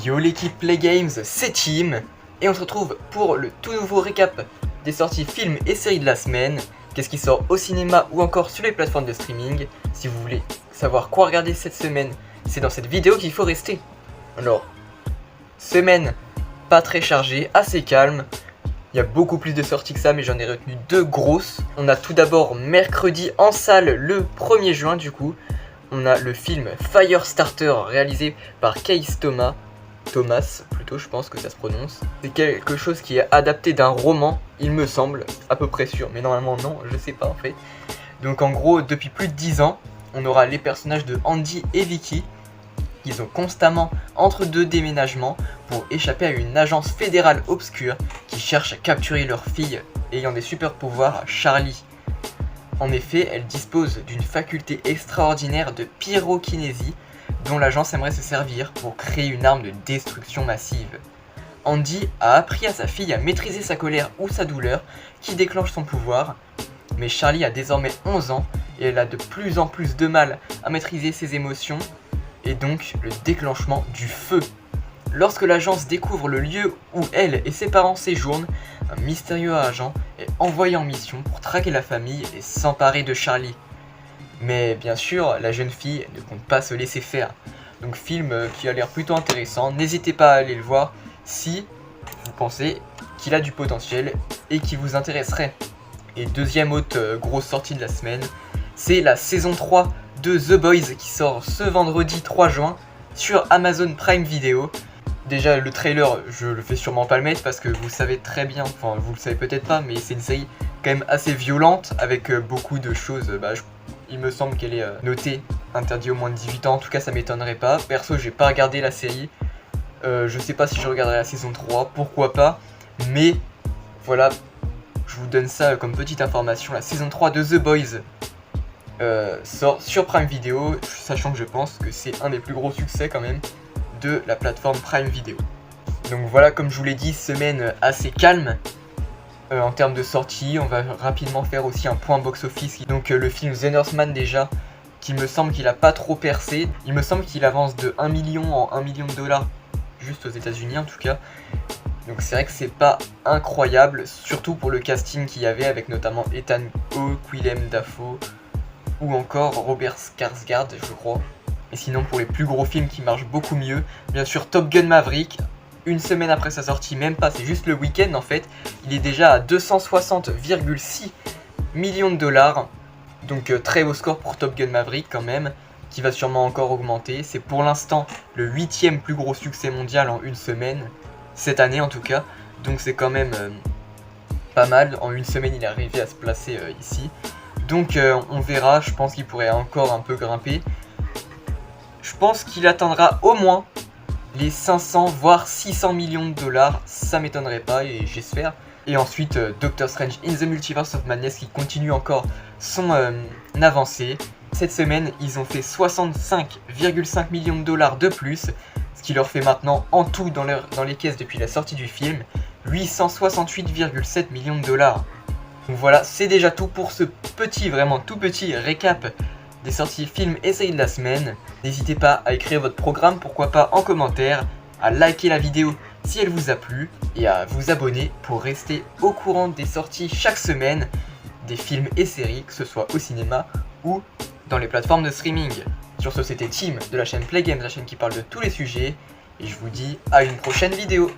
Yo l'équipe Play Games, c'est Tim, et on se retrouve pour le tout nouveau récap des sorties films et séries de la semaine, qu'est-ce qui sort au cinéma ou encore sur les plateformes de streaming. Si vous voulez savoir quoi regarder cette semaine, c'est dans cette vidéo qu'il faut rester. Alors, semaine pas très chargée, assez calme, il y a beaucoup plus de sorties que ça, mais j'en ai retenu deux grosses. On a tout d'abord mercredi en salle le 1er juin du coup, on a le film Firestarter réalisé par Keith Thomas plutôt, je pense que ça se prononce. C'est quelque chose qui est adapté d'un roman, il me semble, à peu près sûr, mais normalement non, je sais pas en fait. Donc en gros, depuis plus de 10 ans, on aura les personnages de Andy et Vicky, qui sont constamment entre deux déménagements pour échapper à une agence fédérale obscure qui cherche à capturer leur fille ayant des super pouvoirs, Charlie. En effet, elle dispose d'une faculté extraordinaire de pyrokinésie dont l'agence aimerait se servir pour créer une arme de destruction massive. Andy a appris à sa fille à maîtriser sa colère ou sa douleur qui déclenche son pouvoir, mais Charlie a désormais 11 ans et elle a de plus en plus de mal à maîtriser ses émotions et donc le déclenchement du feu. Lorsque l'agence découvre le lieu où elle et ses parents séjournent, un mystérieux agent est envoyé en mission pour traquer la famille et s'emparer de Charlie. Mais bien sûr, la jeune fille ne compte pas se laisser faire. Donc film qui a l'air plutôt intéressant, n'hésitez pas à aller le voir si vous pensez qu'il a du potentiel et qui vous intéresserait. Et deuxième autre grosse sortie de la semaine, c'est la saison 3 de The Boys qui sort ce vendredi 3 juin sur Amazon Prime Video. Déjà le trailer, je le fais sûrement pas le mettre parce que vous savez très bien, enfin vous le savez peut-être pas, mais c'est une série quand même assez violente avec beaucoup de choses. Il me semble qu'elle est notée interdit au moins de 18 ans, en tout cas ça m'étonnerait pas. Perso j'ai pas regardé la série, je sais pas si je regarderai la saison 3, pourquoi pas, mais voilà, je vous donne ça comme petite information. La saison 3 de The Boys sort sur Prime Video, sachant que je pense que c'est un des plus gros succès quand même de la plateforme Prime Video. Donc voilà, comme je vous l'ai dit, semaine assez calme en termes de sortie. On va rapidement faire aussi un point box-office. Donc le film The Northman déjà, qui me semble qu'il a pas trop percé. Il me semble qu'il avance de 1 million en 1 million de dollars, juste aux États-Unis en tout cas. Donc c'est vrai que c'est pas incroyable, surtout pour le casting qu'il y avait avec notamment Ethan Hawke, Willem Dafoe ou encore Robert Skarsgård, je crois. Et sinon pour les plus gros films qui marchent beaucoup mieux, bien sûr Top Gun Maverick, une semaine après sa sortie, même pas, c'est juste le week-end en fait, il est déjà à 260,6 millions de dollars. Donc très haut score pour Top Gun Maverick quand même, qui va sûrement encore augmenter. C'est pour l'instant le 8e plus gros succès mondial en une semaine, cette année en tout cas, donc c'est quand même pas mal. En une semaine il est arrivé à se placer ici. Donc on verra, je pense qu'il pourrait encore un peu grimper. Je pense qu'il atteindra au moins les 500 voire 600 millions de dollars, ça m'étonnerait pas et j'espère. Et ensuite Doctor Strange in the Multiverse of Madness qui continue encore son avancée. Cette semaine ils ont fait 65,5 millions de dollars de plus, ce qui leur fait maintenant en tout dans les caisses depuis la sortie du film 868,7 millions de dollars. Donc voilà, c'est déjà tout pour ce petit, vraiment tout petit récap des sorties films et séries de la semaine. N'hésitez pas à écrire votre programme, pourquoi pas en commentaire, à liker la vidéo si elle vous a plu et à vous abonner pour rester au courant des sorties chaque semaine des films et séries, que ce soit au cinéma ou dans les plateformes de streaming. Sur ce, c'était Tim de la chaîne Play Games, la chaîne qui parle de tous les sujets, et je vous dis à une prochaine vidéo.